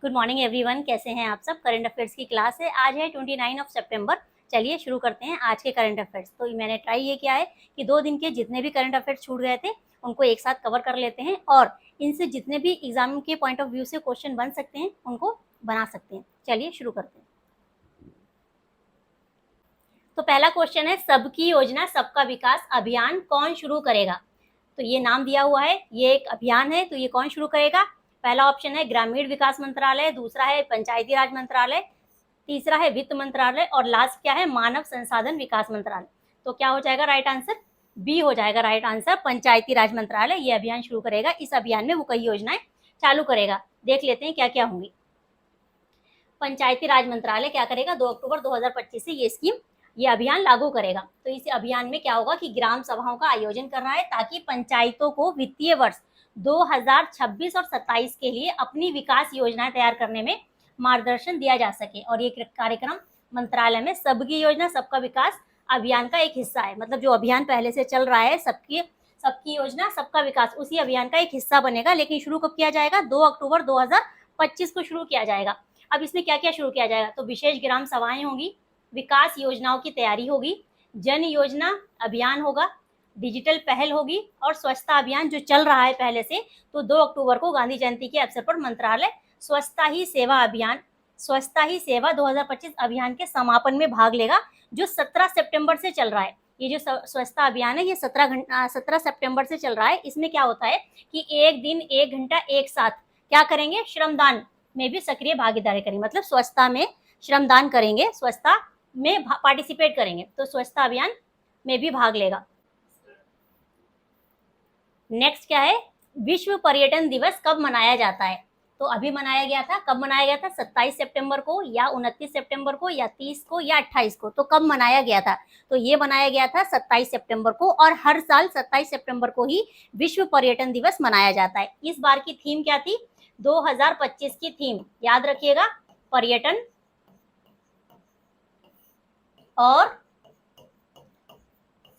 Good morning everyone, कैसे हैं आप सब। करंट अफेयर्स की क्लास है, आज है 29 सितंबर। चलिए शुरू करते हैं आज के करंट अफेयर्स। तो मैंने ट्राई ये किया है कि 2 दिन के जितने भी करंट अफेयर्स छूट गए थे उनको एक साथ कवर कर लेते हैं और इनसे जितने भी एग्जाम के पॉइंट ऑफ व्यू से क्वेश्चन बन सकते हैं उनको बना सकते हैं। चलिए शुरू करते हैं। तो पहला क्वेश्चन है, सबकी योजना सबका विकास अभियान कौन शुरू करेगा। तो ये नाम दिया हुआ है, ये एक अभियान है, तो ये कौन शुरू करेगा। पहला ऑप्शन है ग्रामीण विकास मंत्रालय, दूसरा है पंचायती राज मंत्रालय, तीसरा है वित्त मंत्रालय और लास्ट क्या है, मानव संसाधन विकास मंत्रालय। तो क्या हो जाएगा राइट आंसर, बी हो जाएगा राइट आंसर। पंचायती राज मंत्रालय ये अभियान शुरू करेगा। इस अभियान में वो कई योजनाएं चालू करेगा। देख लेते हैं क्या क्या होंगी। पंचायती राज मंत्रालय क्या करेगा, 2 अक्टूबर 2025 से ये स्कीम, ये अभियान लागू करेगा। तो इस अभियान में क्या होगा कि ग्राम सभाओं का आयोजन कर रहा है ताकि पंचायतों को वित्तीय वर्ष 2026 और 27 के लिए अपनी विकास योजनाएं तैयार करने में मार्गदर्शन दिया जा सके। और ये कार्यक्रम मंत्रालय में सबकी योजना सबका विकास अभियान का एक हिस्सा है। मतलब जो अभियान पहले से चल रहा है सबकी योजना सबका विकास, उसी अभियान का एक हिस्सा बनेगा। लेकिन शुरू कब किया जाएगा, 2 अक्टूबर 2025 को शुरू किया जाएगा। अब इसमें क्या क्या शुरू किया जाएगा, तो विशेष ग्राम सभाएं होंगी, विकास योजनाओं की तैयारी होगी, जन योजना अभियान होगा, डिजिटल पहल होगी और स्वच्छता अभियान जो चल रहा है पहले से। तो 2 अक्टूबर को गांधी जयंती के अवसर पर मंत्रालय स्वच्छता ही सेवा 2025 अभियान के समापन में भाग लेगा, जो 17 सितंबर से चल रहा है। ये जो स्वच्छता अभियान है ये 17 सितंबर से चल रहा है। इसमें क्या होता है कि एक दिन 1 घंटा एक साथ क्या करेंगे, श्रमदान में भी सक्रिय भागीदारी करेंगे। मतलब स्वच्छता में श्रमदान करेंगे, स्वच्छता में पार्टिसिपेट करेंगे, तो स्वच्छता अभियान में भी भाग लेगा। नेक्स्ट क्या है, विश्व पर्यटन दिवस कब मनाया जाता है। तो अभी मनाया गया था, कब मनाया गया था, 27 सितंबर को या 29 सितंबर को या 30 को या 28 को। तो कब मनाया गया था, तो ये मनाया गया था 27 सितंबर को। और हर साल 27 सितंबर को ही विश्व पर्यटन दिवस मनाया जाता है। इस बार की थीम क्या थी, 2025 की थीम याद रखिएगा, पर्यटन और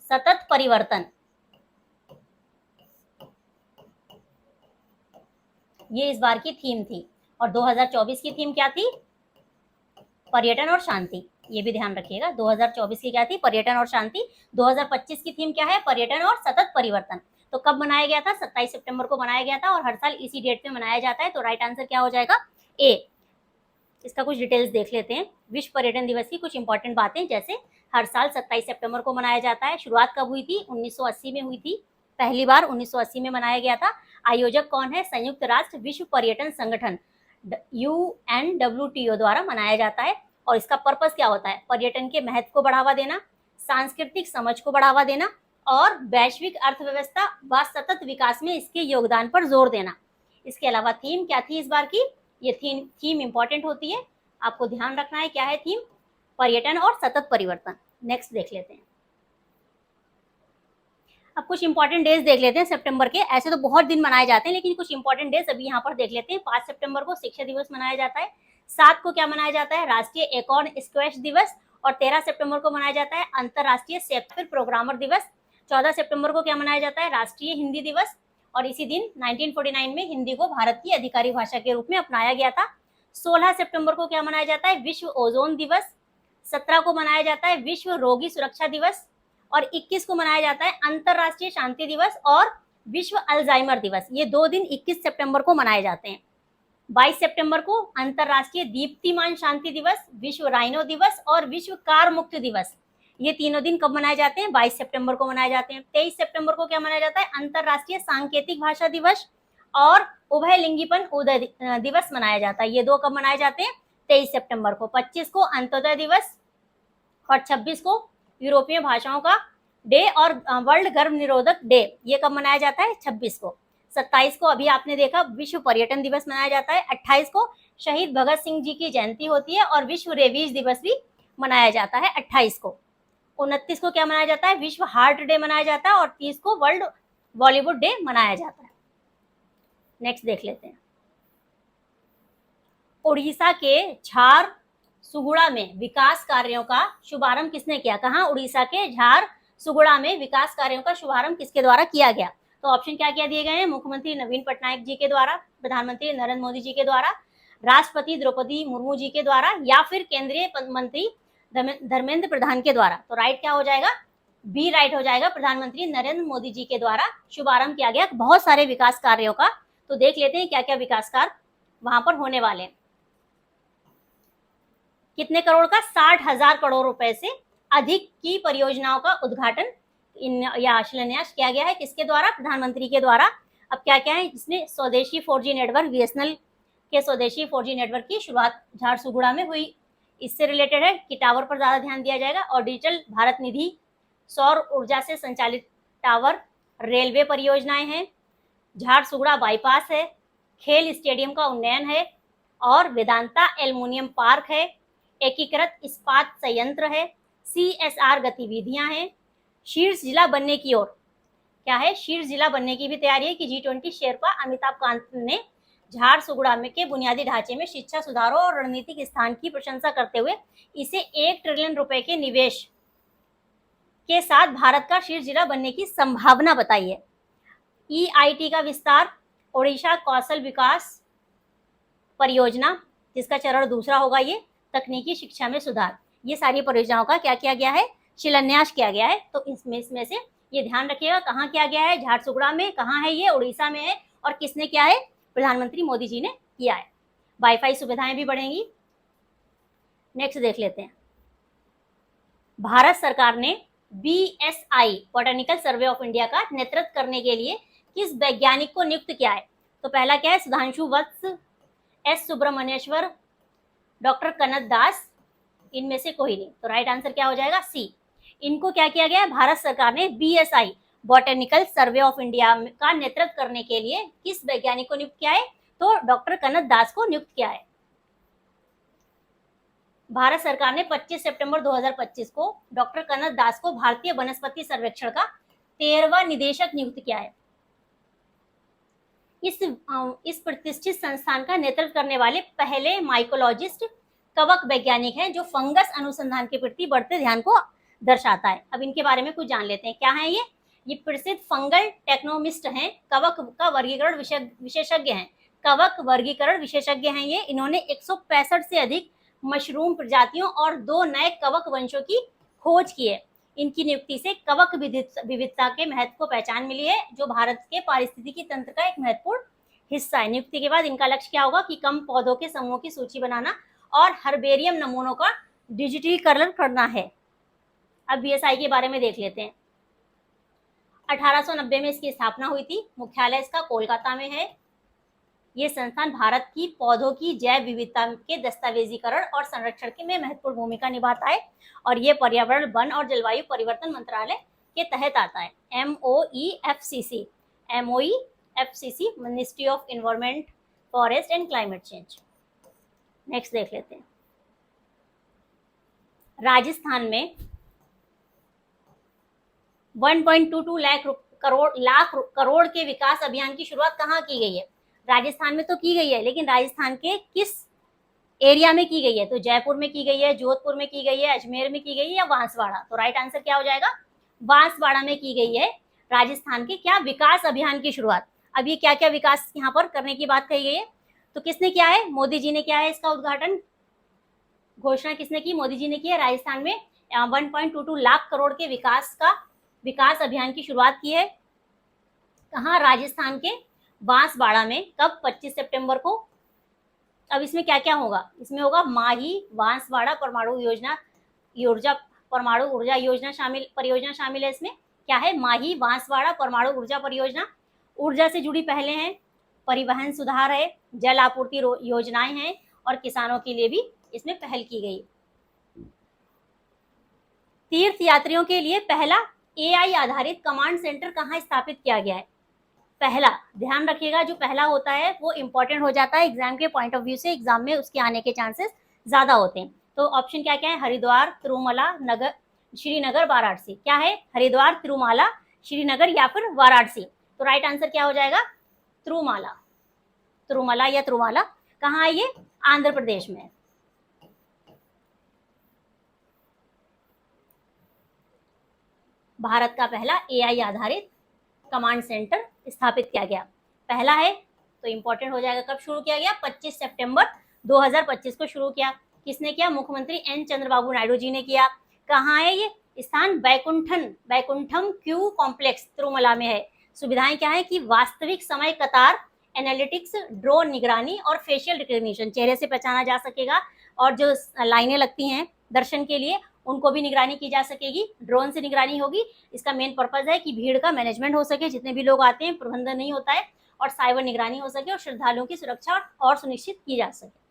सतत परिवर्तन। ये इस बार की थीम थी। और 2024 की थीम क्या थी, पर्यटन और शांति। ये भी ध्यान रखिएगा, 2024 की क्या थी, पर्यटन और शांति। 2025 की थीम क्या है, पर्यटन और सतत परिवर्तन। तो कब मनाया गया था, 27 सितंबर को मनाया गया था और हर साल इसी डेट पे मनाया जाता है। तो राइट आंसर क्या हो जाएगा, ए। इसका कुछ डिटेल्स देख लेते हैं। विश्व पर्यटन दिवस की कुछ इंपॉर्टेंट बातें, जैसे हर साल 27 सितंबर को मनाया जाता है। शुरुआत कब हुई थी, 1980 में हुई थी, पहली बार 1980 में मनाया गया था। आयोजक कौन है, संयुक्त राष्ट्र विश्व पर्यटन संगठन UNWTO द्वारा मनाया जाता है। और इसका पर्पस क्या होता है, पर्यटन के महत्व को बढ़ावा देना, सांस्कृतिक समझ को बढ़ावा देना और वैश्विक अर्थव्यवस्था व सतत विकास में इसके योगदान पर जोर देना। इसके अलावा थीम क्या थी इस बार की, ये थीम इंपॉर्टेंट होती है, आपको ध्यान रखना है क्या है थीम, पर्यटन और सतत परिवर्तन। नेक्स्ट देख लेते हैं। अब कुछ इंपॉर्टेंट डेज देख लेते हैं सितंबर के। ऐसे तो बहुत दिन मनाए जाते हैं लेकिन कुछ इंपॉर्टेंट डेज अभी यहाँ पर देख लेते हैं। 5 सितंबर को शिक्षक दिवस मनाया जाता है। 7 को क्या मनाया जाता है, राष्ट्रीय एकॉर्न स्क्वैश दिवस। और 13 सितंबर को मनाया जाता है अंतरराष्ट्रीय शेक्सपियर प्रोग्रामर दिवस। 14 सितंबर को क्या मनाया जाता है, राष्ट्रीय हिंदी दिवस। और इसी दिन 1949 में हिंदी को भारत की आधिकारिक भाषा के रूप में अपनाया गया था। 16 सितंबर को क्या मनाया जाता है, विश्व ओजोन दिवस। 17 को मनाया जाता है विश्व रोगी सुरक्षा दिवस। और 21 को मनाया जाता है अंतरराष्ट्रीय शांति दिवस और विश्व अल्जाइमर दिवस। ये 2 दिन 21 सितंबर को मनाए जाते हैं। 22 सितंबर को अंतरराष्ट्रीय दीप्तिमान शांति दिवस, विश्व राइनो दिवस और विश्व कार मुक्त दिवस। ये तीनों दिन कब मनाए जाते हैं, 22 सितंबर को मनाए जाते हैं। 23 सितंबर को क्या मनाया जाता है, अंतरराष्ट्रीय सांकेतिक भाषा दिवस और उभय लिंगीपन दिवस मनाया जाता है। ये 2 कब मनाए जाते हैं, 23 सितंबर को। 25 को अंत्योदय दिवस और 26 को यूरोपीय भाषाओं का डे और वर्ल्ड गर्भ निरोधक डे, ये कब मनाया जाता है, 26 को। 27 को अभी आपने देखा विश्व पर्यटन दिवस मनाया जाता है। 28 को शहीद भगत सिंह जी की जयंती होती है और विश्व रेबीज दिवस भी मनाया जाता है 28 को। 29 को क्या मनाया जाता है, विश्व हार्ट डे मनाया जाता है। और 30 को वर्ल्ड बॉलीवुड डे मनाया जाता है। नेक्स्ट देख लेते हैं। उड़ीसा के झार सुगुड़ा में विकास कार्यों का शुभारंभ किसने किया, कहाँ, उड़ीसा के झार सुगुड़ा में विकास कार्यों का शुभारंभ किसके द्वारा किया गया। तो ऑप्शन क्या क्या दिए गए हैं, मुख्यमंत्री नवीन पटनायक जी के द्वारा, प्रधानमंत्री नरेंद्र मोदी जी के द्वारा, राष्ट्रपति द्रौपदी मुर्मू जी के द्वारा या फिर केंद्रीय मंत्री धर्मेंद्र प्रधान के द्वारा? तो राइट क्या हो जाएगा? बी राइट हो जाएगा, प्रधानमंत्री नरेंद्र मोदी जी के द्वारा शुभारंभ किया गया बहुत सारे विकास कार्यों का। तो देख लेते हैं क्या क्या विकास कार्य वहां पर होने वाले हैं। कितने करोड़ का? 60,000 करोड़ रुपए से अधिक की परियोजनाओं का उद्घाटन या शिलान्यास किया गया है। किसके द्वारा? प्रधानमंत्री के द्वारा। अब क्या क्या है इसमें? स्वदेशी 4G नेटवर्क, बीएसएनएल के स्वदेशी 4G नेटवर्क की शुरुआत झारसुगुड़ा में हुई। इससे रिलेटेड है कि टावर पर ज्यादा ध्यान दिया जाएगा। और डिजिटल भारत निधि, सौर ऊर्जा से संचालित टावर, रेलवे परियोजनाएं हैं, झारसुगड़ा बाईपास है, खेल स्टेडियम का उन्नयन है, और वेदांता एल्युमिनियम पार्क है, एकीकृत इस्पात संयंत्र है, CSR गतिविधियां हैं, शीर्ष जिला बनने की ओर। क्या है? शीर्ष जिला बनने की भी तैयारी है कि G20 शेरपा अमिताभ कांत ने झारसुगुड़ा में के बुनियादी ढांचे में शिक्षा सुधारों और रणनीतिक स्थान की प्रशंसा करते हुए इसे 1 ट्रिलियन रुपए के निवेश के साथ भारत का शीर्ष जिला बनने की संभावना बताई है। EIT का विस्तार, ओडिशा कौशल विकास परियोजना जिसका चरण दूसरा होगा, ये तकनीकी शिक्षा में सुधार। ये सारी परियोजनाओं का क्या किया गया है? शिलान्यास किया गया है। तो इसमें से ये ध्यान रखिएगा कहाँ किया गया है? झारसुगुड़ा में। कहाँ है ये? उड़ीसा में है। और किसने किया है? प्रधानमंत्री मोदी जी ने किया है। वाईफाई सुविधाएं भी बढ़ेंगी। नेक्स्ट देख लेते हैं। भारत सरकार ने BSI botanical survey of India का नेतृत्व करने के लिए किस वैज्ञानिक को नियुक्त किया है? तो पहला क्या है? सुधांशु वत्स, S सुब्रमण्येश्वर, डॉक्टर कनक दास, इनमें से कोई नहीं। तो राइट आंसर क्या हो जाएगा? सी। इनको क्या किया गया है? भारत सरकार ने BSI botanical survey of India का नेतृत्व करने के लिए किस वैज्ञानिक को नियुक्त किया है? तो डॉक्टर कनक दास को नियुक्त किया है। भारत सरकार ने 25 सितंबर 2025 को डॉक्टर कनक दास को भारतीय वनस्पति सर्वेक्षण का 13वां निदेशक नियुक्त किया है। इस प्रतिष्ठित संस्थान का नेतृत्व करने वाले पहले माइकोलॉजिस्ट कवक वैज्ञानिक हैं जो फंगस अनुसंधान के प्रति बढ़ते ध्यान को दर्शाता है। अब इनके बारे में कुछ जान लेते हैं। क्या है ये प्रसिद्ध फंगल टेक्नोमिस्ट हैं, कवक का वर्गीकरण विशेषज्ञ हैं, कवक वर्गीकरण विशेषज्ञ हैं ये। इन्होंने 165 से अधिक मशरूम प्रजातियों और 2 नए कवक वंशों की खोज की है। इनकी नियुक्ति से कवक विविधता के महत्व को पहचान मिली है जो भारत के पारिस्थितिकी तंत्र का एक महत्वपूर्ण हिस्सा है। नियुक्ति के बाद इनका लक्ष्य क्या होगा कि कम पौधों के समूहों की सूची बनाना और हर्बेरियम नमूनों का डिजिटीकरण करना है। अब BSI के बारे में देख लेते हैं। 1890 में इसकी स्थापना हुई थी। मुख्यालय इसका कोलकाता में है। ये संस्थान भारत की पौधों की जैव विविधता के दस्तावेजीकरण और संरक्षण में महत्वपूर्ण भूमिका निभाता है और ये पर्यावरण, वन और जलवायु परिवर्तन मंत्रालय के तहत आता है। MOEFCC ministry of environment, forest and climate change. Next देख लेते हैं। राजस्थान में 1.22 लाख करोड़ के विकास अभियान की शुरुआत कहाँ की गई है? राजस्थान में तो की गई है, लेकिन राजस्थान के किस एरिया में की गई है? तो जयपुर में की गई है, जोधपुर में की गई है, अजमेर में की गई है या बांसवाड़ा? तो राइट आंसर क्या हो जाएगा? बांसवाड़ा में की गई है राजस्थान के क्या विकास अभियान की शुरुआत। अब ये क्या क्या विकास यहाँ पर करने की बात कही गई है? तो किसने किया है? मोदी जी ने किया है। इसका उद्घाटन, घोषणा किसने की? मोदी जी ने की है। राजस्थान में 1.22 लाख करोड़ के विकास अभियान की शुरुआत की है। कहाँ? राजस्थान के बांसवाड़ा में। कब? 25 सितंबर को। अब इसमें क्या क्या होगा? इसमें होगा माही बांसवाड़ा परमाणु ऊर्जा योजना परियोजना शामिल है। इसमें क्या है? माही बांसवाड़ा परमाणु ऊर्जा परियोजना। ऊर्जा से जुड़ी पहले हैं, परिवहन सुधार है, जल आपूर्ति योजनाएं हैं और किसानों के लिए भी इसमें पहल की गई। तीर्थ यात्रियों के लिए पहला AI आधारित कमांड सेंटर कहाँ स्थापित किया गया है? पहला, ध्यान रखिएगा, जो पहला होता है वो इंपॉर्टेंट हो जाता है एग्जाम के पॉइंट ऑफ व्यू से। एग्जाम में उसके आने के चांसेस ज्यादा होते हैं। तो ऑप्शन क्या क्या है? हरिद्वार, तिरुमला, नगर, श्रीनगर, वाराणसी। क्या है? हरिद्वार, तिरुमाला, श्रीनगर या फिर वाराणसी। तो राइट आंसर क्या हो जाएगा? तिरुमला या तिरुमाला। कहाँ है ये? आंध्र प्रदेश में। भारत का पहला AI आधारित कमांड सेंटर स्थापित किया गया, पहला है। तो इंपॉर्टेंट हो जाएगा। कब शुरू किया गया? 25 सितंबर 2025 को शुरू किया। किसने किया? मुख्यमंत्री एन चंद्रबाबू नायडू जी ने किया। कहाँ है ये स्थान? बैकुंठम क्यू कॉम्प्लेक्स तिरुमला में है। सुविधाएं क्या है कि वास्तविक समय कतार एनालिटिक्स, ड्रोन निगरानी और फेशियल रिकग्निशन, चेहरे से पहचाना जा सकेगा, और जो लाइनें लगती हैं दर्शन के लिए उनको भी निगरानी की जा सकेगी, ड्रोन से निगरानी होगी। इसका मेन पर्पज है कि भीड़ का मैनेजमेंट हो सके, जितने भी लोग आते हैं प्रबंधन नहीं होता है, और साइबर निगरानी हो सके और श्रद्धालुओं की सुरक्षा और सुनिश्चित की जा सके।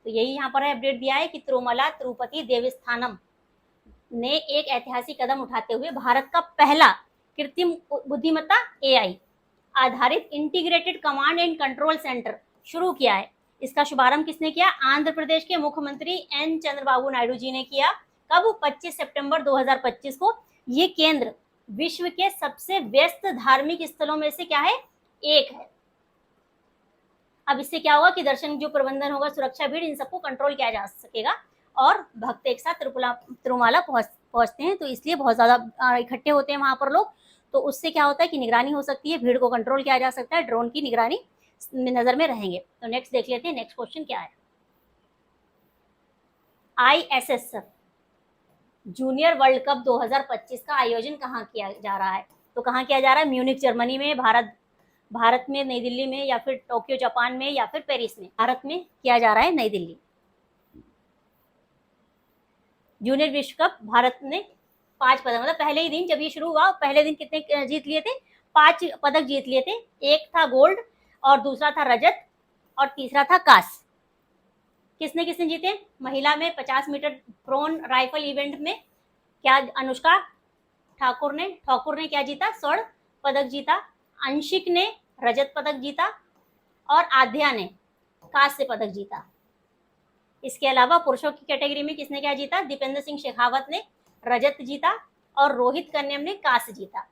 तो यही यहाँ पर अपडेट दिया है कि तिरुमला तिरुपति देवस्थानम ने एक ऐतिहासिक कदम उठाते हुए भारत का पहला कृत्रिम बुद्धिमत्ता AI आधारित integrated command and control centre शुरू किया है। इसका शुभारंभ किसने किया? आंध्र प्रदेश के मुख्यमंत्री एन चंद्रबाबू नायडू जी ने किया। कब? 25 सितंबर 2025 को। ये केंद्र विश्व के सबसे व्यस्त धार्मिक स्थलों में से क्या है? एक है। अब इससे क्या होगा कि दर्शन जो प्रबंधन होगा, सुरक्षा, भीड़, इन सबको कंट्रोल किया जा सकेगा, और भक्त एक साथ तिरुमाला पहुंचते हैं, तो इसलिए बहुत ज्यादा इकट्ठे होते हैं वहां पर लोग, तो उससे क्या होता है कि निगरानी हो सकती है, भीड़ को कंट्रोल किया जा सकता है, ड्रोन की निगरानी नजर में रहेंगे। तो नेक्स्ट देख लेते हैं, नेक्स्ट क्वेश्चन क्या है। ISSF जूनियर वर्ल्ड कप 2025 का आयोजन कहाँ किया जा रहा है? तो कहाँ किया जा रहा है? म्यूनिक जर्मनी में, भारत में, नई दिल्ली में, या फिर टोक्यो जापान में, या फिर पेरिस में? भारत में किया जा रहा है, नई दिल्ली। जूनियर विश्व कप भारत ने 5 पदक, मतलब पहले ही दिन जब ये शुरू हुआ, पहले दिन कितने जीत लिए थे? 5 पदक जीत लिए थे। एक था गोल्ड, और दूसरा था रजत, और तीसरा था कांस्य। किसने किसने जीते? महिला में 50 मीटर प्रोन राइफल इवेंट में क्या अनुष्का ठाकुर ने क्या जीता? स्वर्ण पदक जीता। अंशिक ने रजत पदक जीता, और आध्या ने कांस्य पदक जीता। इसके अलावा पुरुषों की कैटेगरी में किसने क्या जीता? दीपेंद्र सिंह शेखावत ने रजत जीता, और रोहित कन्यम ने कांस्य जीता।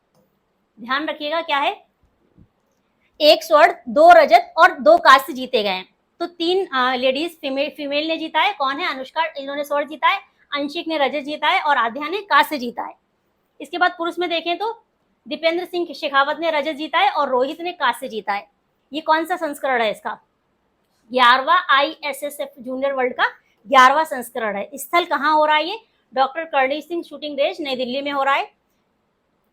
ध्यान रखिएगा क्या है, 1 स्वर्ण, 2 रजत और 2 कांस्य जीते गए। तो 3 लेडीज फीमेल ने जीता है। कौन है? अनुष्का, इन्होंने स्वर्ण जीता है, अंशिक ने रजत जीता है, और आध्या ने कांस्य जीता है। इसके बाद पुरुष में देखें तो दीपेंद्र सिंह शेखावत ने रजत जीता है, और रोहित ने कांस्य जीता है। ये कौन सा संस्करण है इसका? 11वां ISSF जूनियर वर्ल्ड का 11वां संस्करण है। स्थल कहाँ हो रहा है? ये doctor Karni Singh shooting range नई दिल्ली में हो रहा है।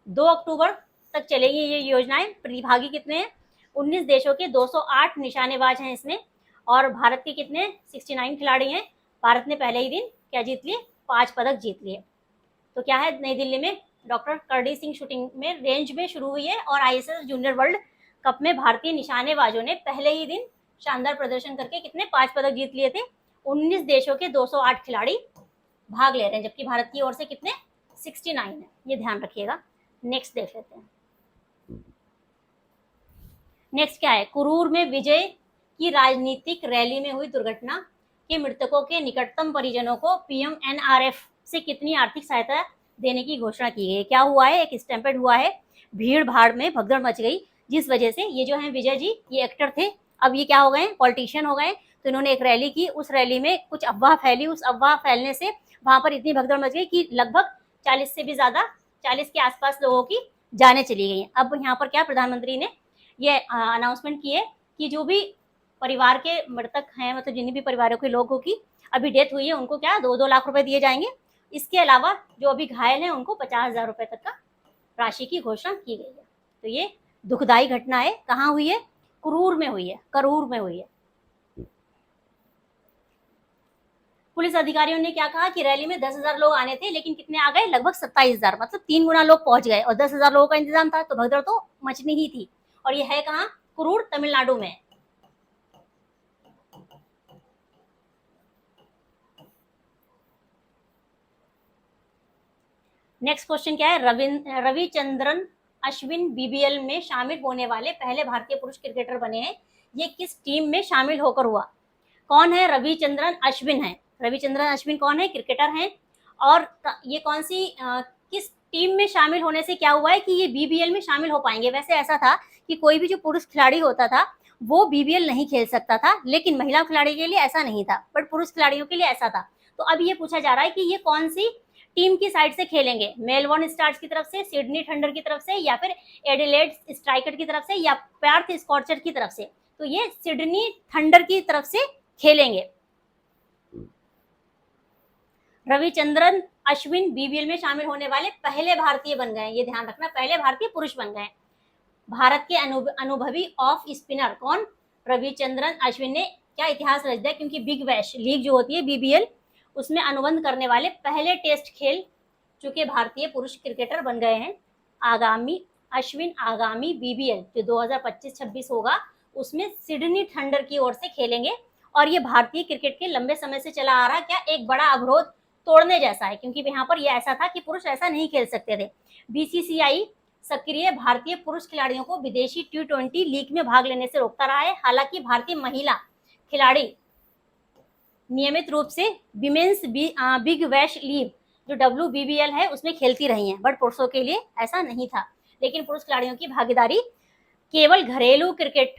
2 अक्टूबर तक चलेगी ये योजनाएं। प्रतिभागी कितने हैं? 19 देशों के 208 निशानेबाज हैं इसमें, और भारत के कितने? 69 खिलाड़ी हैं। भारत ने पहले ही दिन क्या जीत लिए? 5 पदक जीत लिए। तो क्या है, नई दिल्ली में डॉक्टर करणी सिंह शूटिंग में रेंज में शुरू हुई है, और ISSF जूनियर वर्ल्ड कप में भारतीय निशानेबाजों ने पहले ही दिन शानदार प्रदर्शन करके कितने? 5 पदक जीत लिए थे। 19 देशों के 208 खिलाड़ी भाग ले रहे हैं, जबकि भारत की ओर से कितने? 69 है। ये ध्यान रखिएगा। नेक्स्ट देख लेते हैं। नेक्स्ट क्या है? कुरूर में विजय की राजनीतिक रैली में हुई दुर्घटना के मृतकों के निकटतम परिजनों को PM NRF से कितनी आर्थिक सहायता देने की घोषणा की गई? क्या हुआ है? एक स्टैम्पेड हुआ है, भीड़ भाड़ में भगदड़ मच गई, जिस वजह से ये जो है विजय जी, ये एक्टर थे, अब ये क्या हो गए? पॉलिटिशियन हो गए। तो इन्होंने एक रैली की, उस रैली में कुछ अफवाह फैली, उस अफवाह फैलने से वहां पर इतनी भगदड़ मच गई कि लगभग 40 से भी ज्यादा, 40 के आसपास लोगों की जानें चली गई। अब यहाँ पर क्या प्रधानमंत्री ने ये अनाउंसमेंट की है कि जो भी परिवार के मृतक हैं, मतलब जिन्हीं भी परिवारों के लोगों की अभी डेथ हुई है, उनको क्या 2-2 लाख रुपए दिए जाएंगे। इसके अलावा जो अभी घायल हैं उनको 50,000 रुपए तक का राशि की घोषणा की गई है। तो ये दुखदायी घटना है। कहाँ हुई है? करूर में हुई है। पुलिस अधिकारियों ने क्या कहा कि रैली में 10,000 लोग आने थे, लेकिन कितने आ गए? लगभग 27,000, मतलब 3 गुना लोग पहुंच गए, और 10,000 लोगों का इंतजाम था, तो भगदड़ तो मचनी ही थी। और ये है कहाँ? करूर, तमिलनाडु में। नेक्स्ट क्वेश्चन क्या है? रविचंद्रन अश्विन BBL में शामिल होने वाले पहले भारतीय पुरुष क्रिकेटर बने हैं। ये किस टीम में शामिल होकर हुआ? कौन है? रविचंद्रन अश्विन है। रविचंद्रन अश्विन कौन है? क्रिकेटर हैं। और ये कौन सी किस टीम में शामिल होने से क्या हुआ है कि ये BBL में शामिल हो पाएंगे? वैसे ऐसा था कि कोई भी जो पुरुष खिलाड़ी होता था वो BBL नहीं खेल सकता था, लेकिन महिला खिलाड़ी के लिए ऐसा नहीं था, बट पुरुष खिलाड़ियों के लिए ऐसा था। तो अब ये पूछा जा रहा है कि ये कौन सी टीम की साइड से खेलेंगे? मेलबोर्न स्टार्स की तरफ से, सिडनी थंडर की तरफ से, या फिर एडिलेड स्ट्राइकर की तरफ से, या पर्थ स्कॉर्चर की तरफ से? तो ये सिडनी थंडर की तरफ से खेलेंगे। रविचंद्रन अश्विन बीबीएल में शामिल होने वाले पहले भारतीय बन गए, ये ध्यान रखना, पहले भारतीय पुरुष बन गए। भारत के अनुभवी ऑफ स्पिनर कौन? रविचंद्रन अश्विन ने क्या इतिहास रच दिया, क्योंकि बिग बैश लीग जो होती है बीबीएल, उसमें अनुबंध करने वाले पहले टेस्ट खेल चुके भारतीय पुरुष क्रिकेटर बन गए हैं। अश्विन आगामी बीबीएल जो 2025-26 होगा उसमें सिडनी थंडर की ओर से खेलेंगे, और ये भारतीय क्रिकेट के लंबे समय से चला आ रहा क्या एक बड़ा अवरोध तोड़ने जैसा है, क्योंकि यहाँ पर यह ऐसा था कि पुरुष ऐसा नहीं खेल सकते थे। बीसीसीआई सक्रिय भारतीय पुरुष खिलाड़ियों को विदेशी T20 लीग में भाग लेने से रोकता रहा है। हालांकि भारतीय महिला खिलाड़ी नियमित रूप से विमेन्स बिग बैश लीग जो WBBL है उसमें खेलती रही हैं, बट पुरुषों के लिए ऐसा नहीं था। लेकिन पुरुष खिलाड़ियों की भागीदारी केवल घरेलू क्रिकेट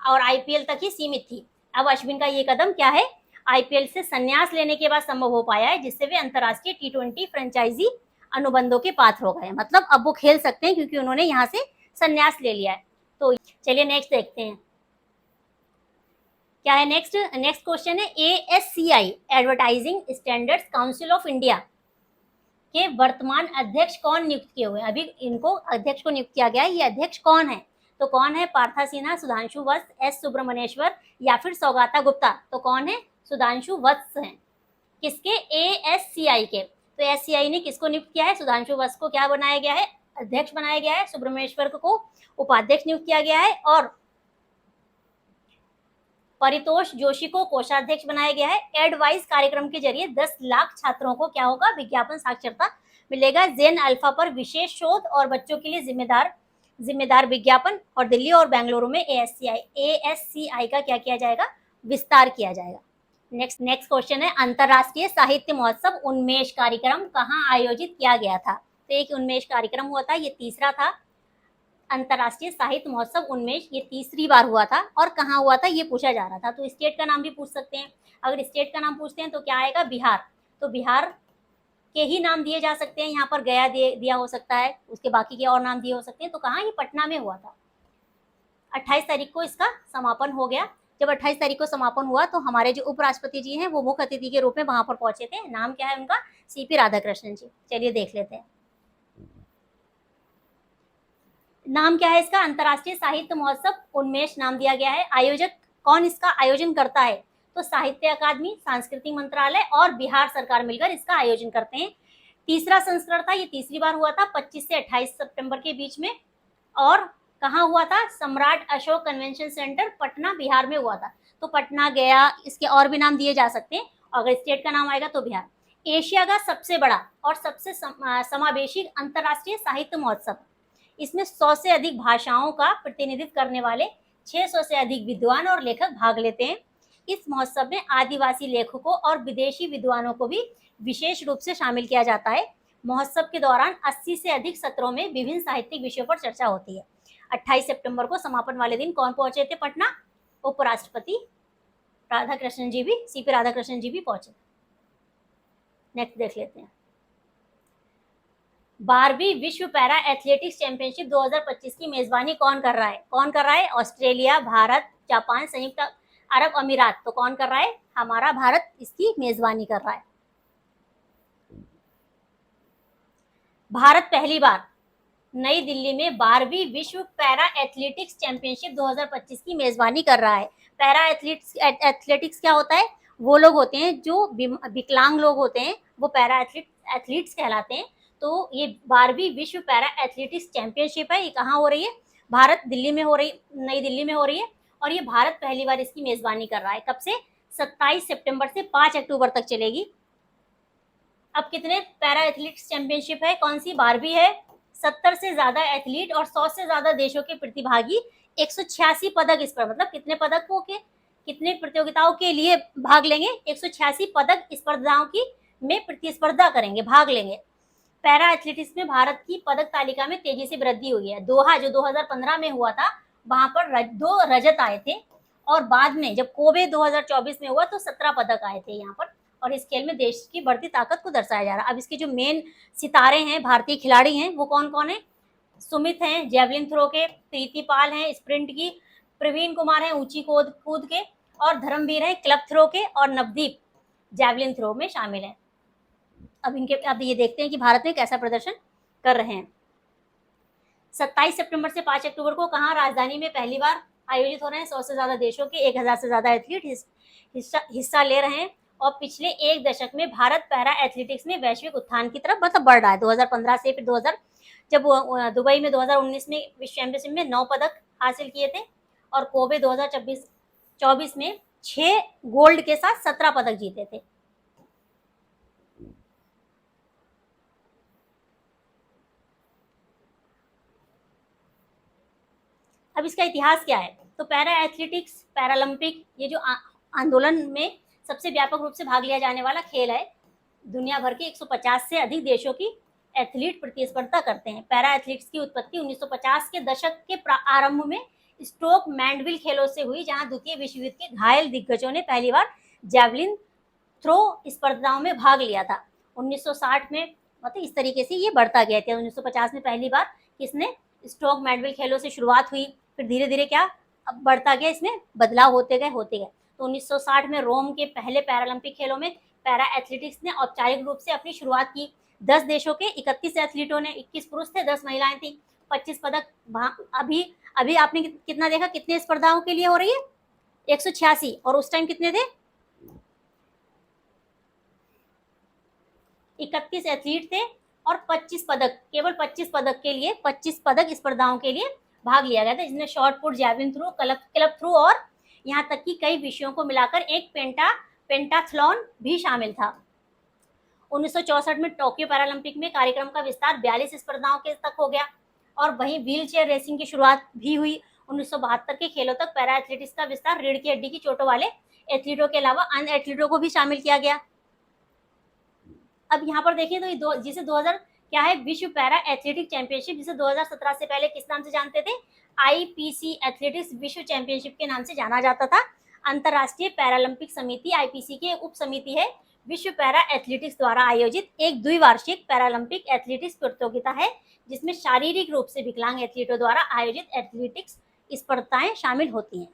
और IPL तक ही सीमित थी। अब अश्विन का ये कदम क्या है, IPL से संन्यास लेने के बाद संभव हो पाया है, जिससे वे अंतर्राष्ट्रीय T20 फ्रेंचाइजी अनुबंधों के पात्र हो गए। मतलब अब वो खेल सकते हैं क्योंकि उन्होंने यहाँ से संन्यास ले लिया है। तो चलिए नेक्स्ट देखते हैं क्या है। नेक्स्ट क्वेश्चन है ASCI advertising standards council of India के वर्तमान अध्यक्ष कौन नियुक्त किए हुए हैं? अभी इनको अध्यक्ष को नियुक्त किया गया है, ये अध्यक्ष कौन है? तो कौन है? पार्था सिन्हा, सुधांशु वत्स, S सुब्रमण्येश्वर या फिर सौगाता गुप्ता? तो कौन है? सुधांशु वत्स हैं। किसके? ASCI के। तो ASCI ने किसको नियुक्त किया है? सुधांशु वत्स को क्या बनाया गया है? अध्यक्ष बनाया गया है। सुब्रमण्येश्वर को उपाध्यक्ष नियुक्त किया गया है और परितोष जोशी को कोषाध्यक्ष बनाया गया है। एडवाइस कार्यक्रम के जरिए 10 लाख छात्रों को क्या होगा? विज्ञापन साक्षरता मिलेगा। जेन अल्फा पर विशेष शोध और बच्चों के लिए जिम्मेदार विज्ञापन। और दिल्ली और बेंगलुरु में ASCI का क्या किया जाएगा? विस्तार किया जाएगा। नेक्स्ट क्वेश्चन है अंतर्राष्ट्रीय साहित्य महोत्सव उन्मेष कार्यक्रम कहाँ आयोजित किया गया था? तो एक उन्मेष कार्यक्रम हुआ था, ये तीसरा था। अंतर्राष्ट्रीय साहित्य महोत्सव उन्मेष ये तीसरी बार हुआ था और कहाँ हुआ था ये पूछा जा रहा था। तो स्टेट का नाम भी पूछ सकते हैं। अगर स्टेट का नाम पूछते हैं तो क्या आएगा? बिहार। तो बिहार के ही नाम दिए जा सकते हैं, यहाँ पर गया दिया हो सकता है, उसके बाकी के और नाम दिए हो सकते हैं। तो कहाँ? ये पटना में हुआ था। 28 तारीख को इसका समापन हो गया। जब 28 तारीख को समापन हुआ तो हमारे जो उपराष्ट्रपति जी हैं वो मुख्य अतिथि के रूप में वहां पर पहुंचे थे। नाम क्या है उनका? CP राधाकृष्णन जी। चलिए देख लेते हैं नाम क्या है इसका। अंतर्राष्ट्रीय साहित्य महोत्सव उन्मेष नाम दिया गया है। आयोजक कौन इसका आयोजन करता है? तो साहित्य अकादमी, सांस्कृतिक मंत्रालय और बिहार सरकार मिलकर इसका आयोजन करते हैं। तीसरा संस्करण था, ये तीसरी बार हुआ था 25 से 28 सितंबर के बीच में। और कहाँ हुआ था? सम्राट अशोक कन्वेंशन सेंटर पटना बिहार में हुआ था। तो पटना, गया, इसके और भी नाम दिए जा सकते हैं। अगर स्टेट का नाम आएगा तो बिहार। एशिया का सबसे बड़ा और सबसे समावेशी अंतर्राष्ट्रीय साहित्य महोत्सव, इसमें 100 से अधिक भाषाओं का प्रतिनिधित्व करने वाले 600 से अधिक विद्वान और लेखक भाग लेते हैं। इस महोत्सव में आदिवासी लेखकों और विदेशी विद्वानों को भी विशेष रूप से शामिल किया जाता है। महोत्सव के दौरान 80 से अधिक सत्रों में विभिन्न साहित्यिक विषयों पर चर्चा होती है। 28 सितंबर को समापन वाले दिन कौन पहुंचे थे पटना? उपराष्ट्रपति राधाकृष्णन जी भी, CP राधाकृष्णन जी भी पहुंचे। नेक्स्ट देख लेते हैं 12वीं विश्व पैरा एथलेटिक्स चैंपियनशिप 2025 की मेजबानी कौन कर रहा है? कौन कर रहा है? ऑस्ट्रेलिया, भारत, जापान, संयुक्त अरब अमीरात। तो कौन कर रहा है? हमारा भारत इसकी मेजबानी कर रहा है। भारत पहली बार नई दिल्ली में 12वीं विश्व पैरा एथलेटिक्स चैंपियनशिप 2025 की मेजबानी कर रहा है। पैरा एथलेटिक्स क्या होता है? वो लोग होते हैं जो विकलांग लोग होते हैं, वो पैरा एथलीट्स कहलाते हैं। तो ये 12वीं विश्व पैरा एथलेटिक्स चैंपियनशिप है, ये कहाँ हो रही है? भारत दिल्ली में हो रही, नई दिल्ली में हो रही है। और ये भारत पहली बार इसकी मेजबानी कर रहा है। कब से? 27 सितंबर से 5 अक्टूबर तक चलेगी। अब कितने पैरा एथलेटिक्स चैंपियनशिप है? कौन सी? 12वीं है। 70 से ज्यादा एथलीट और 100 से ज्यादा देशों के प्रतिभागी, 186 पदक इस पर, मतलब कितने पदकों के, कितने प्रतियोगिताओं के लिए भाग लेंगे? 186 पदक स्पर्धाओं की में प्रतिस्पर्धा करेंगे, भाग लेंगे। पैरा एथलेटिक्स में भारत की पदक तालिका में तेजी से वृद्धि हुई है। दोहा जो 2015 में हुआ था वहां पर 2 रजत आए थे, और बाद में जब कोबे 2024 में हुआ तो 17 पदक आए थे यहाँ पर। और इस खेल में देश की बढ़ती ताकत को दर्शाया जा रहा है। अब इसके जो मेन सितारे हैं, भारतीय खिलाड़ी हैं, वो कौन कौन है? सुमित हैं जेवलिन थ्रो के, प्रीति पाल हैं स्प्रिंट की, प्रवीण कुमार हैं ऊंची कूद के, और धर्मवीर हैं क्लब थ्रो के, और नवदीप जेवलिन थ्रो में शामिल है। अब ये देखते हैं कि भारत में कैसा प्रदर्शन कर रहे हैं। 27 सितंबर से 5 अक्टूबर को कहाँ राजधानी में पहली बार आयोजित हो रहे हैं। 100 से ज्यादा देशों के 1000 से ज्यादा एथलीट हिस्सा ले रहे हैं और पिछले एक दशक में भारत पैरा एथलेटिक्स में वैश्विक उत्थान की तरफ मतलब बढ़ रहा है। 2015 से फिर 2000 जब दुबई में 2019 में विश्व चैंपियनशिप में 9 पदक हासिल किए थे और कोबे 2024 में 6 गोल्ड के साथ 17 पदक जीते थे। अब इसका इतिहास क्या है, तो पैरा एथलेटिक्स पैरालंपिक ये जो आंदोलन में सबसे व्यापक रूप से भाग लिया जाने वाला खेल है। दुनिया भर के 150 से अधिक देशों की एथलीट प्रतिस्पर्धा करते हैं। पैरा एथलीट्स की उत्पत्ति 1950 के दशक के आरंभ में स्टोक मैंडविल खेलों से हुई, जहां द्वितीय विश्व युद्ध के घायल दिग्गजों ने पहली बार जैवलिन थ्रो स्पर्धाओं में भाग लिया था। 1960 में मतलब इस तरीके से ये बढ़ता गया था। 1950 में पहली बार किसने स्टोक मैंडविल खेलों से शुरुआत हुई, फिर धीरे धीरे क्या अब बढ़ता गया, इसमें बदलाव होते गए। तो 1960 में रोम के पहले पैरालंपिक खेलों में पैरा एथलेटिक्स ने औपचारिक रूप से अपनी शुरुआत की। 10 देशों के 31 एथलीटों ने, 21 पुरुष थे, 10 महिलाएं थी, 25 पदक। अभी आपने कितना देखा, कितने स्पर्धाओं के लिए हो रही है, 186, और उस टाइम कितने थे, 31 एथलीट थे और 25 पदक, केवल 25 पदक के लिए 25 पदक स्पर्धाओं के लिए भाग लिया गया था, जिसमें shot put, javelin throw, club throw और यहाँ तक कि कई विषयों को मिलाकर एक पेंटाथलॉन भी शामिल था। 1964 में टोक्यो पैरालंपिक में कार्यक्रम का विस्तार 42 स्पर्धाओं के तक हो गया और वहीं व्हील चेयर रेसिंग की शुरुआत भी हुई। 1972 के खेलों तक पैरा एथलेटिक्स का विस्तार रीढ़ की हड्डी की चोटों वाले एथलीटों के अलावा अन्य एथलीटों को भी शामिल किया गया। अब यहाँ पर देखिए तो जिसे 2000 क्या है, विश्व पैरा एथलेटिक चैंपियनशिप, जिसे 2017 से पहले किस नाम से जानते थे, आईपीसी एथलेटिक्स विश्व चैंपियनशिप के नाम से जाना जाता था। अंतर्राष्ट्रीय पैरालंपिक समिति आईपीसी की उप समिति है। विश्व पैरा एथलेटिक्स द्वारा आयोजित एक द्विवार्षिक पैरालंपिक एथलेटिक्स प्रतियोगिता है, जिसमें शारीरिक रूप से विकलांग एथलीटों द्वारा आयोजित एथलेटिक्स स्पर्धाएं शामिल होती हैं।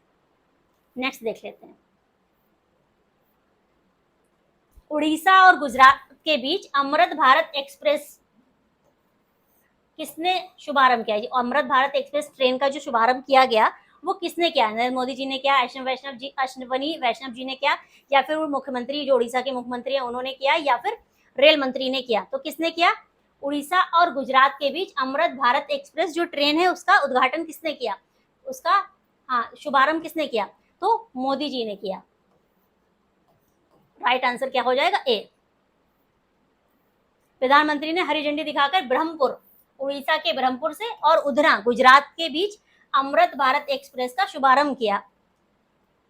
नेक्स्ट देख लेते हैं। उड़ीसा और गुजरात के बीच अमृत भारत एक्सप्रेस किसने शुभारंभ किया? अमृत भारत एक्सप्रेस ट्रेन का जो शुभारंभ किया गया वो किसने किया? नरेंद्र मोदी जी ने किया, अश्विनी वैष्णव जी ने किया, या फिर मुख्यमंत्री जो उड़ीसा के मुख्यमंत्री हैं उन्होंने किया, या फिर रेल मंत्री ने किया? तो किसने किया? उड़ीसा और गुजरात के बीच अमृत भारत एक्सप्रेस जो ट्रेन है उसका उद्घाटन किसने किया, उसका शुभारंभ किसने किया? तो मोदी जी ने किया। राइट आंसर क्या हो जाएगा? ए। प्रधानमंत्री ने हरी झंडी दिखाकर ब्रह्मपुर, उड़ीसा के ब्रह्मपुर से, और उधना गुजरात के बीच अमृत भारत एक्सप्रेस का शुभारंभ किया।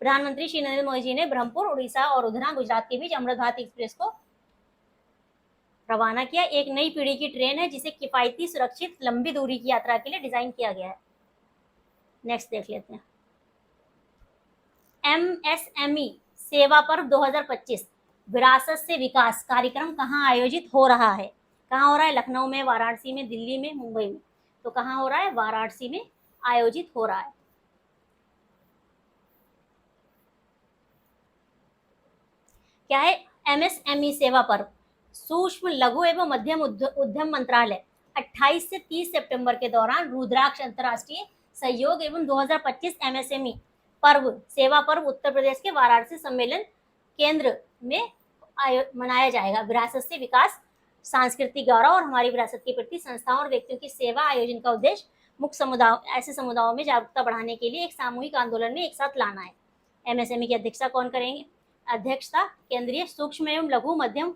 प्रधानमंत्री श्री नरेंद्र मोदी जी ने ब्रह्मपुर, उड़ीसा और उधना गुजरात के बीच अमृत भारत एक्सप्रेस को रवाना किया। एक नई पीढ़ी की ट्रेन है जिसे किफायती, सुरक्षित, लंबी दूरी की यात्रा के लिए डिजाइन किया गया है। नेक्स्ट देख लेते हैं। एमएसएमई सेवा पर्व 2025 विरासत से विकास कार्यक्रम कहाँ आयोजित हो रहा है? कहाँ हो रहा है? लखनऊ में, वाराणसी में, दिल्ली में, मुंबई में। तो कहाँ हो रहा है? वाराणसी में आयोजित हो रहा है। क्या है? एमएसएमई सेवा पर्व सूक्ष्म, लघु एवं मध्यम उद्यम मंत्रालय 28 से 30 सितंबर के दौरान रुद्राक्ष अंतर्राष्ट्रीय सहयोग एवं 2025 एमएसएमई पर्व सेवा पर्व उत्तर प्रदेश के वाराणसी सम्मेलन केंद्र में मनाया जाएगा। विरासत से विकास, सांस्कृतिक गौरव और हमारी विरासत के प्रति संस्थाओं और व्यक्तियों की सेवा आयोजन का उद्देश्य मुख्य समुदायों, ऐसे समुदायों में जागरूकता बढ़ाने के लिए एक सामूहिक आंदोलन में एक साथ लाना है। एमएसएमई की अध्यक्षता कौन करेंगे? अध्यक्षता केंद्रीय सूक्ष्म एवं लघु मध्यम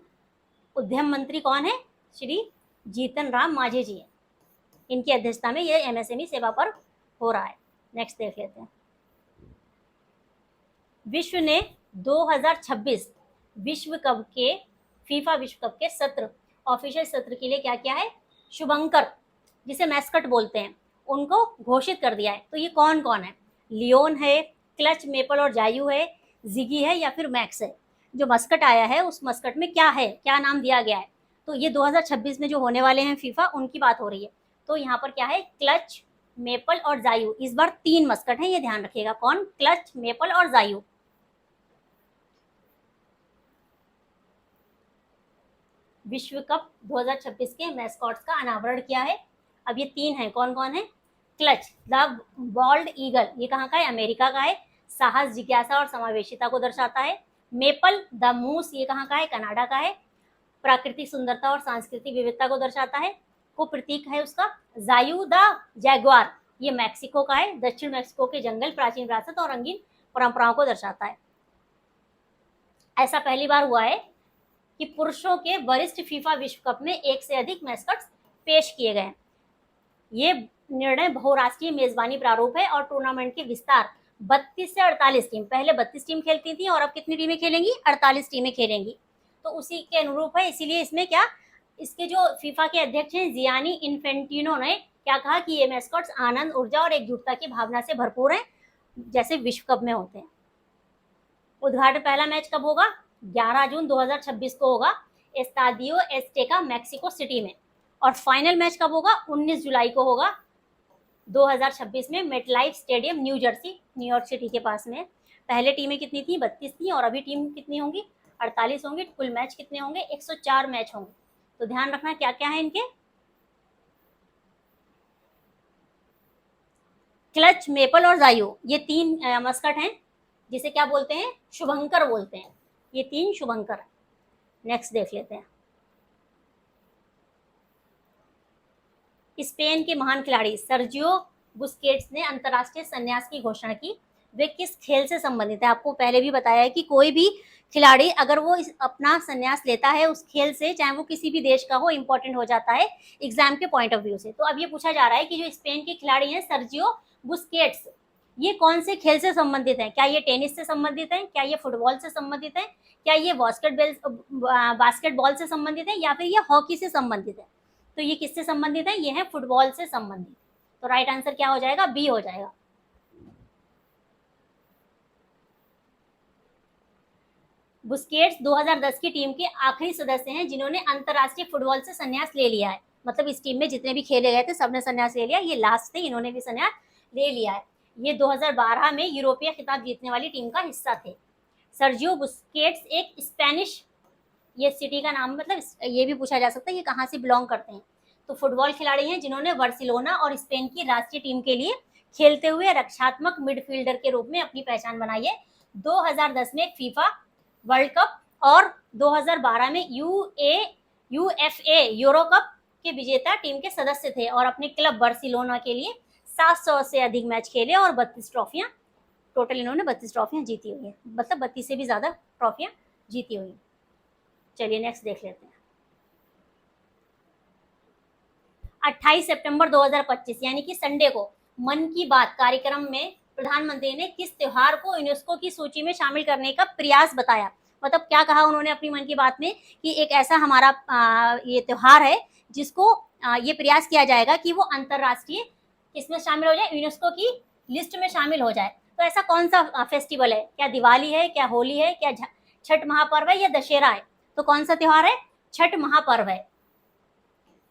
उद्यम मंत्री कौन है? श्री जीतन राम मांझी जी है। इनकी अध्यक्षता में यह एमएसएमई सेवा पर्व हो रहा है। नेक्स्ट देख लेते हैं। विश्व ने 2026 विश्व कप के फीफा विश्व कप के सत्र, ऑफिशियल सत्र के लिए क्या क्या है? शुभंकर, जिसे मैस्कट बोलते हैं, उनको घोषित कर दिया है। तो ये कौन कौन है? लियोन है, क्लच, मेपल और जायू है, जिगी है, या फिर मैक्स है। जो मस्कट आया है उस मस्कट में क्या है, क्या नाम दिया गया है? तो ये 2026 में जो होने वाले हैं फीफा, उनकी बात हो रही है। तो यहाँ पर क्या है? क्लच, मेपल और जायू। इस बार 3 मस्कट है, ये ध्यान रखिएगा। कौन? क्लच, मेपल और जायू। विश्व कप 2026 के मैस्कॉट्स का अनावरण किया है? अब ये 3 हैं, कौन कौन है? क्लच द बॉल्ड ईगल, ये कहाँ का है? अमेरिका का है, साहस, जिज्ञासा और समावेशिता को दर्शाता है। मेपल द मूस, ये कहाँ का है? कनाडा का है, प्राकृतिक सुंदरता और सांस्कृतिक विविधता को दर्शाता है। को प्रतीक है उसका। जायू द जैगुआर, ये मैक्सिको का है, दक्षिण मैक्सिको के जंगल, प्राचीन विरासत और रंगीन परंपराओं को दर्शाता है। ऐसा पहली बार हुआ है कि पुरुषों के वरिष्ठ फीफा विश्व कप में एक से अधिक मैस्कट्स पेश किए गए। ये निर्णय बहुराष्ट्रीय मेजबानी प्रारूप है और टूर्नामेंट के विस्तार 32 से 48 टीम, पहले 32 टीम खेलती थी और अब कितनी टीमें खेलेंगी? 48 टीमें खेलेंगी। तो उसी के अनुरूप है, इसीलिए इसमें क्या, इसके जो फीफा के अध्यक्ष हैं जियानी इन्फेंटिनो ने क्या कहा कि ये मैस्कॉट्स आनंद, ऊर्जा और एकजुटता की भावना से भरपूर हैं, जैसे विश्व कप में होते हैं। उद्घाटन पहला मैच कब होगा? 11 जून 2026 को होगा एस्तादियो एस्टेका मैक्सिको सिटी में। और फाइनल मैच कब होगा? 19 जुलाई को होगा 2026 में MetLife stadium, new Jersey, New York city के पास में। पहले टीमें कितनी थी? 32 थी, और अभी टीम कितनी होंगी? 48 होंगी। कुल मैच कितने होंगे? 104 मैच होंगे। तो ध्यान रखना क्या क्या है इनके। क्लच, मेपल और जायू, ये 3 मस्कट हैं, जिसे क्या बोलते हैं? शुभंकर बोलते हैं। ये 3 शुभंकर। नेक्स्ट देख लेते हैं। स्पेन के महान खिलाड़ी सर्जियो बुस्केट्स ने अंतर्राष्ट्रीय संन्यास की घोषणा की। वे किस खेल से संबंधित है? आपको पहले भी बताया है कि कोई भी खिलाड़ी अगर वो अपना संन्यास लेता है उस खेल से, चाहे वो किसी भी देश का हो, इंपॉर्टेंट हो जाता है एग्जाम के पॉइंट ऑफ व्यू से। तो अब ये पूछा जा रहा है कि जो स्पेन के खिलाड़ी हैं सर्जियो बुस्केट्स, ये कौन से खेल से संबंधित है? क्या ये टेनिस से संबंधित है? क्या ये फुटबॉल से संबंधित है? क्या ये बास्केटबॉल से संबंधित है? या फिर ये हॉकी से संबंधित है? तो ये किससे संबंधित है? ये है फुटबॉल से संबंधित। तो राइट आंसर क्या हो जाएगा? बी हो जाएगा। बुस्केट्स 2010 की टीम के आखिरी सदस्य हैं जिन्होंने अंतरराष्ट्रीय फुटबॉल से संन्यास ले लिया है। मतलब इस टीम में जितने भी खेले गए थे सबने संन्यास ले लिया, ये लास्ट थे, इन्होंने भी संन्यास ले लिया है। ये 2012 में यूरोपीय खिताब जीतने वाली टीम का हिस्सा थे। सर्जियो बुस्केट्स एक स्पेनिश, ये सिटी का नाम, मतलब ये भी पूछा जा सकता है ये कहाँ से बिलोंग करते हैं। तो फुटबॉल खिलाड़ी हैं जिन्होंने बार्सिलोना और स्पेन की राष्ट्रीय टीम के लिए खेलते हुए रक्षात्मक मिडफील्डर के रूप में अपनी पहचान बनाई है। 2010 में फीफा वर्ल्ड कप और 2012 में यूएफए यूरो कप के विजेता टीम के सदस्य थे और अपने क्लब बार्सिलोना के लिए 700 से अधिक मैच खेले और 32 ट्रॉफियां, टोटल इन्होंने 32 ट्रॉफियां जीती हुई है, मतलब 32 से भी ज्यादा ट्रॉफियां जीती हुई। चलिए नेक्स्ट देख लेते हैं। 28 सितंबर 2025 यानी कि संडे को मन की बात कार्यक्रम में प्रधानमंत्री ने किस त्योहार को यूनेस्को की सूची में शामिल करने का प्रयास बताया? मतलब क्या कहा उन्होंने अपनी मन की बात में कि एक ऐसा हमारा ये त्योहार है जिसको ये प्रयास किया जाएगा कि वो अंतरराष्ट्रीय किसमें शामिल हो जाए? यूनेस्को की लिस्ट में शामिल हो जाए। तो ऐसा कौन सा फेस्टिवल है? क्या दिवाली है, क्या होली है, क्या छठ महापर्व है, या दशहरा है? तो कौन सा त्योहार है? छठ महापर्व है।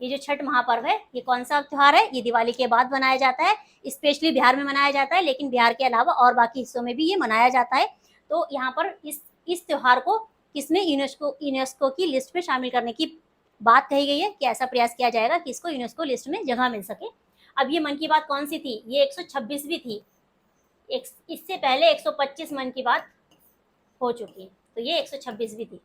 ये जो छठ महापर्व है ये कौन सा त्योहार है? ये दिवाली के बाद मनाया जाता है, स्पेशली बिहार में मनाया जाता है, लेकिन बिहार के अलावा और बाकी हिस्सों में भी ये मनाया जाता है। तो यहाँ पर इस त्योहार को किसमें यूनेस्को की लिस्ट में शामिल करने की बात कही गई है कि ऐसा प्रयास किया जाएगा कि इसको यूनेस्को लिस्ट में जगह मिल सके। अब ये मन की बात कौन सी थी? ये 126वीं थी। इससे पहले 125 मन की बात हो चुकी है, तो ये 126वीं थी।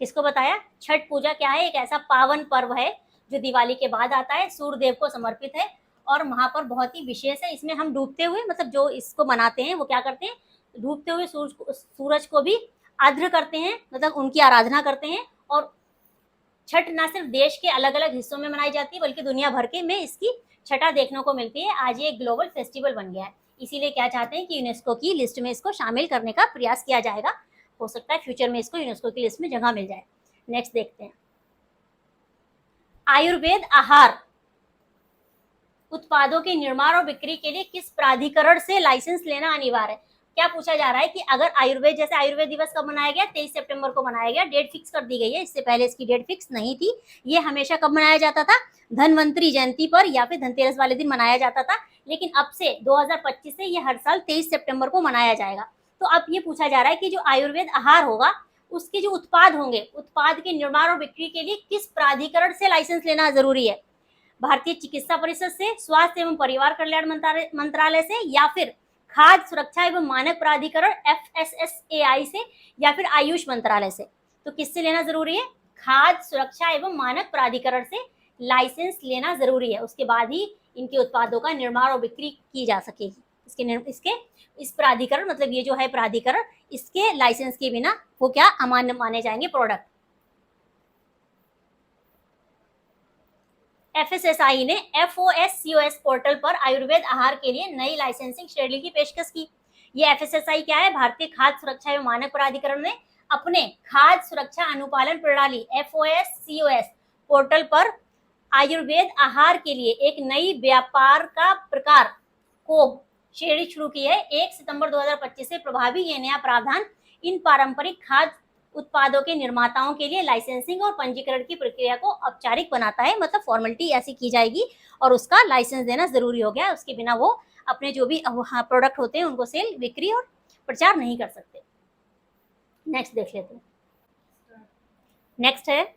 किसको बताया? छठ पूजा क्या है? एक ऐसा पावन पर्व है जो दिवाली के बाद आता है, सूर्य देव को समर्पित है और वहां पर बहुत ही विशेष है। इसमें हम डूबते हुए, मतलब जो इसको मनाते हैं वो क्या करते हैं? डूबते हुए सूरज को भी आर्द्र करते हैं, मतलब उनकी आराधना करते हैं। और छठ न सिर्फ देश के अलग अलग हिस्सों में मनाई जाती है बल्कि दुनिया भर के में इसकी छठा देखने को मिलती है। आज ये एक ग्लोबल फेस्टिवल बन गया है, इसीलिए क्या चाहते हैं कि यूनेस्को की लिस्ट में इसको शामिल करने का प्रयास किया जाएगा। हो सकता है फ्यूचर में इसको यूनेस्को की लिस्ट में जगह मिल जाए। नेक्स्ट देखते हैं। आयुर्वेद आहार उत्पादों के निर्माण और बिक्री के लिए किस प्राधिकरण से लाइसेंस लेना अनिवार्य है? क्या पूछा जा रहा है कि अगर आयुर्वेद, जैसे आयुर्वेद दिवस कब मनाया गया? 23 सितंबर को मनाया गया, डेट फिक्स कर दी गई है। इससे पहले इसकी डेट फिक्स नहीं थी। ये हमेशा कब मनाया जाता था? धनवंतरी जयंती पर या फिर धनतेरस वाले दिन मनाया जाता था, लेकिन अब से 2025 से ये हर साल 23 सितंबर को मनाया जाएगा। तो अब ये पूछा जा रहा है कि जो आयुर्वेद आहार होगा उसके जो उत्पाद होंगे, उत्पाद के निर्माण और बिक्री के लिए किस प्राधिकरण से लाइसेंस लेना जरूरी है? भारतीय चिकित्सा परिषद से, स्वास्थ्य एवं परिवार कल्याण मंत्रालय से, या फिर खाद्य सुरक्षा एवं मानक प्राधिकरण FSSAI से, या फिर आयुष मंत्रालय से? तो किससे लेना जरूरी है? खाद्य सुरक्षा एवं मानक प्राधिकरण से लाइसेंस लेना जरूरी है, उसके बाद ही इनके उत्पादों का निर्माण और बिक्री की जा सकेगी। इस प्राधिकरण मतलब ये जो है प्राधिकरण, इसके लाइसेंस के बिना वो क्या अमान्य माने जाएंगे प्रोडक्ट। FSSAI ने FOSCOS पोर्टल पर आयुर्वेद आहार के लिए नई लाइसेंसिंग शेड्यूल की पेशकश की। ये FSSAI क्या है? भारतीय खाद्य सुरक्षा एवं मानक प्राधिकरण ने अपने खाद्य सुरक्षा अनुपालन प्रणाली FOSCOS पोर्टल पर आयुर्वेद आहार के लिए एक नई व्यापार का प्रकार को श्रेणी शुरू की है। 1 सितंबर 2025 से प्रभावी ये नया प्रावधान इन पारंपरिक खाद्य उत्पादों के निर्माताओं के लिए लाइसेंसिंग और पंजीकरण की प्रक्रिया को औपचारिक बनाता है, मतलब फॉर्मेलिटी ऐसी की जाएगी और उसका लाइसेंस देना जरूरी हो गया। उसके बिना वो अपने जो भी प्रोडक्ट होते हैं उनको सेल, बिक्री और प्रचार नहीं कर सकते। नेक्स्ट देख लेते हैं। नेक्स्ट है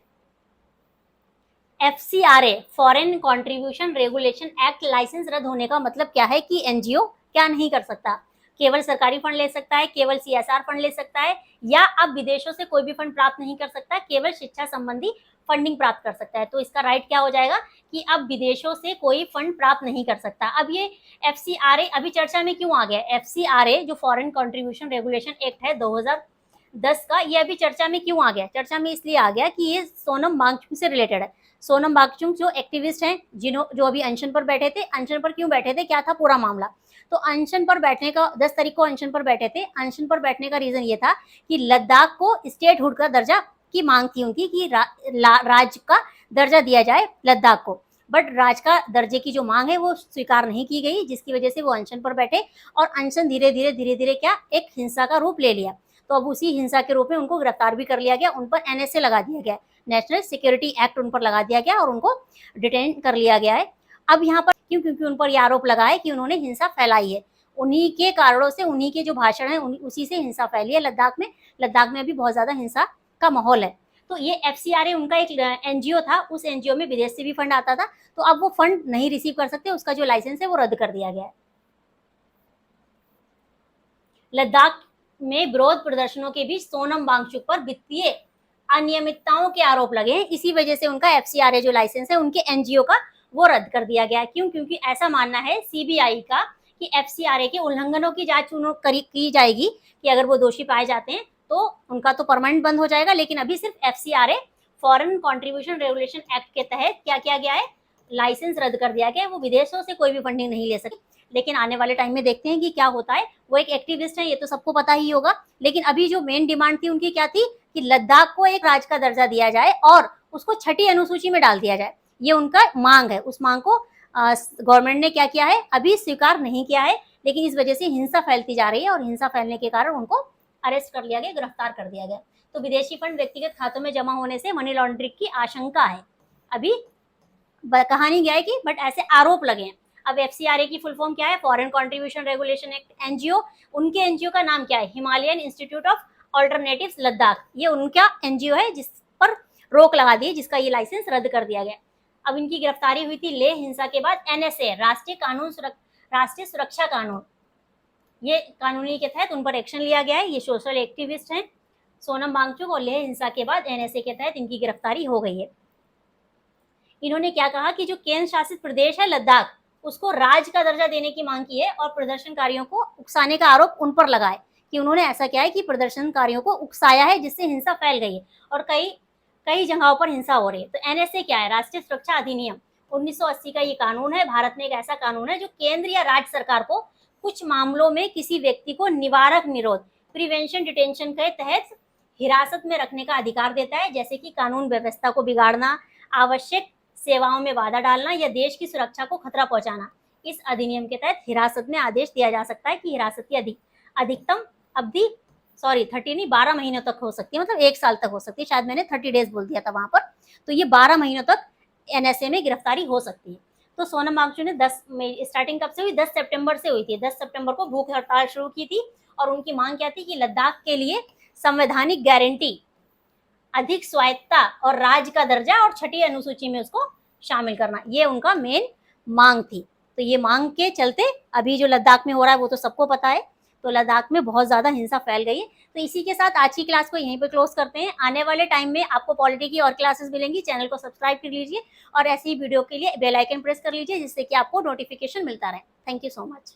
FCRA foreign contribution regulation act. Licence रद्द होने का मतलब क्या है कि एनजीओ क्या नहीं कर सकता? केवल सरकारी फंड ले सकता है, केवल CSR फंड ले सकता है, या अब विदेशों से कोई भी फंड प्राप्त नहीं कर सकता, केवल शिक्षा संबंधी फंडिंग प्राप्त कर सकता है। तो इसका राइट क्या हो जाएगा कि अब विदेशों से कोई फंड प्राप्त नहीं कर सकता। अब ये FCRA अभी चर्चा में क्यों आ गया? FCRA जो फॉरेन कंट्रीब्यूशन रेगुलेशन एक्ट है 2010 का, ये अभी चर्चा में क्यों आ गया? चर्चा में इसलिए आ गया कि ये सोनम वांगचुक से रिलेटेड है। सोनम वांगचुक जो एक्टिविस्ट हैं, जो अभी अनशन पर बैठे थे, अनशन पर क्यों बैठे थे, क्या था पूरा मामला? तो अनशन पर बैठने का 10 तारीख को अनशन पर बैठे थे। अनशन पर बैठने का रीजन ये था कि लद्दाख को स्टेटहुड का दर्जा की मांग थी उनकी कि राज्य का दर्जा दिया जाए लद्दाख को, बट राज्य का दर्जे की जो मांग है वो स्वीकार नहीं की गई, जिसकी वजह से वो अनशन पर बैठे और अनशन धीरे धीरे क्या एक हिंसा का रूप ले लिया। तो अब उसी हिंसा के रूप में उनको गिरफ्तार भी कर लिया गया, उन पर NSA लगा दिया गया, नेशनल सिक्योरिटी एक्ट उन पर लगा दिया गया और उनको डिटेन कर लिया गया है। अब यहाँ पर क्यों? क्योंकि उन पर यह आरोप लगा है कि उन्होंने हिंसा फैलाई है, उन्हीं के कारणों से, उन्हीं के जो भाषण है उसी से हिंसा फैली है लद्दाख में भी बहुत ज्यादा हिंसा का माहौल है। तो ये FCRA उनका एक NGO था, उस NGO में विदेश से भी फंड आता था, तो अब वो फंड नहीं रिसीव कर सकते, उसका जो लाइसेंस है वो रद्द कर दिया गया है। लद्दाख में विरोध प्रदर्शनों के बीच सोनम वांगचुक पर वित्तीय अनियमितताओं के आरोप लगे हैं, इसी वजह से उनका FCRA जो लाइसेंस है उनके NGO का वो रद्द कर दिया गया। क्यों? क्योंकि ऐसा मानना है CBI का कि FCRA के उल्लंघनों की जांच की जाएगी कि अगर वो दोषी पाए जाते हैं तो उनका तो परमानेंट बंद हो जाएगा, लेकिन अभी सिर्फ FCRA foreign contribution regulation act के तहत क्या किया गया है, लाइसेंस रद्द कर दिया गया है, वो विदेशों से कोई भी फंडिंग नहीं ले सकते। लेकिन आने वाले टाइम में देखते हैं कि क्या होता है। वो एक एक्टिविस्ट है, ये तो सबको पता ही होगा, लेकिन अभी जो मेन डिमांड थी उनकी क्या थी कि लद्दाख को एक राज्य का दर्जा दिया जाए और उसको 6ठी अनुसूची में डाल दिया जाए, ये उनका मांग है। उस मांग को गवर्नमेंट ने क्या किया है, अभी स्वीकार नहीं किया है, लेकिन इस वजह से हिंसा फैलती जा रही है और हिंसा फैलने के कारण उनको अरेस्ट कर लिया गया, गिरफ्तार कर दिया गया। तो विदेशी फंड व्यक्तिगत खातों में जमा होने से मनी लॉन्ड्रिंग की आशंका है, अभी कहा नहीं गया है कि, बट ऐसे आरोप लगे हैं। अब FCRA की फुल फॉर्म क्या है? Foreign contribution regulation act NGO। उनके NGO का नाम क्या है? Himalayan institute of alternatives Ladakh. ये उनका NGO है जिस पर रोक लगा दी, जिसका ये लाइसेंस रद्द कर दिया गया। अब इनकी गिरफ्तारी हुई थी लेह हिंसा के बाद। NSA राष्ट्रीय सुरक्षा कानून, ये कानूनी के तहत उन पर एक्शन लिया गया है। ये सोशल एक्टिविस्ट हैं सोनम वांगचुक, और लेह हिंसा के बाद NSA के तहत इनकी गिरफ्तारी हो गई है। इन्होंने क्या कहा कि जो केंद्र शासित प्रदेश है लद्दाख, उसको राज्य का दर्जा देने की मांग की है और प्रदर्शनकारियों को उकसाने का आरोप उन पर लगा है कि उन्होंने ऐसा किया है कि प्रदर्शनकारियों को उकसाया है, जिससे हिंसा फैल गई है और कई जगहों पर हिंसा हो रही है। तो NSA क्या है? राष्ट्रीय सुरक्षा अधिनियम 1980 का ये कानून है। भारत में एक ऐसा कानून है जो केंद्र या राज्य सरकार को कुछ मामलों में किसी व्यक्ति को निवारक निरोध, प्रिवेंशन डिटेंशन के तहत हिरासत में रखने का अधिकार देता है, जैसे कि कानून व्यवस्था को बिगाड़ना, आवश्यक सेवाओं में बाधा डालना या देश की सुरक्षा को खतरा पहुंचाना। इस अधिनियम के तहत हिरासत में आदेश दिया जा सकता है कि हिरासत की अधिकतम अवधि 12 महीनों तक हो सकती है, मतलब 1 साल तक हो सकती है। शायद मैंने 30 डेज बोल दिया था वहां पर, तो ये 12 महीनों तक NSA में गिरफ्तारी हो सकती है। तो सोनम वांगचुक ने 10 स्टार्टिंग कब से हुई? 10 सितंबर से हुई थी। 10 सितंबर को भूख हड़ताल शुरू की थी और उनकी मांग क्या थी कि लद्दाख के लिए संवैधानिक गारंटी अधिक स्वायत्तता और राज्य का दर्जा और छठी अनुसूची में उसको शामिल करना, ये उनका मेन मांग थी। तो ये मांग के चलते अभी जो लद्दाख में हो रहा है वो तो सबको पता है, तो लद्दाख में बहुत ज्यादा हिंसा फैल गई है। तो इसी के साथ आज की क्लास को यहीं पे क्लोज करते हैं। आने वाले टाइम में आपको पॉलिटी की और क्लासेस मिलेंगी, चैनल को सब्सक्राइब कर लीजिए और ऐसी वीडियो के लिए बेल आइकन प्रेस कर लीजिए जिससे कि आपको नोटिफिकेशन मिलता रहे। Thank you so much.